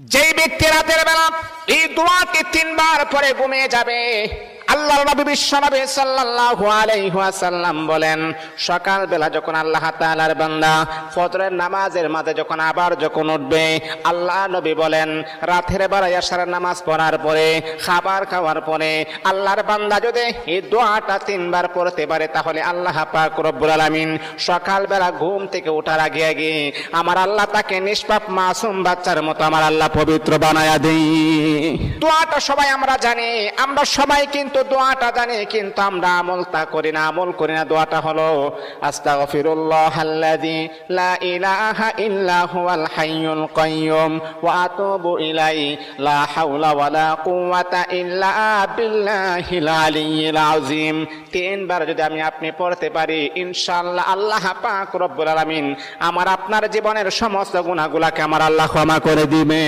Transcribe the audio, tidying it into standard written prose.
যেই ব্যক্তি রাতের বেলা এই দোয়াটি 3 বার পরে ঘুমিয়ে যাবে, আল্লাহর নবী বিশ্বনবী সাল্লাল্লাহু আলাইহি ওয়াসাল্লাম বলেন, সকাল বেলা যখন আল্লাহ তাআলার বান্দা ফজরের নামাজের মাঝে যখন উঠবে, আল্লাহ নবী বলেন রাতের বেলা এশারের নামাজ পড়ার পরে, খাবার খাওয়ার পরে আল্লাহর বান্দা যদি এই দোয়াটা 3 বার পড়তে পারে, তাহলে আল্লাহ পাক রব্বুল আলামিন সকাল বেলা ঘুম থেকে ওঠার আগে আগে আমার আল্লাহ তাকে নিষ্পাপ মাসুম বাচ্চার মতো আমার আল্লাহ পবিত্র বানায়া দেই। দোয়াটা সবাই আমরা জানি, আমরা সবাই কিন্তু দোয়াটা জানি, কিন্তু আমরা আমল করি না। দোয়াটা হলো আস্তাগফিরুল্লাহাল্লাযী লা ইলাহা ইল্লা হুয়াল হাইয়ুল কাইয়্যুম ওয়া আতুবু ইলাইহি লা হাওলা ওয়ালা কুওয়াতা ইল্লা বিল্লাহিল আলিয়্যিল আযীম। 3 বার যদি আপনি পড়তে পারি, ইনশাআল্লাহ আল্লাহ পাক রব্বুল আলামিন আমার আপনার জীবনের সমস্ত গুনাহগুলোকে আমার আল্লাহ ক্ষমা করে দিবে।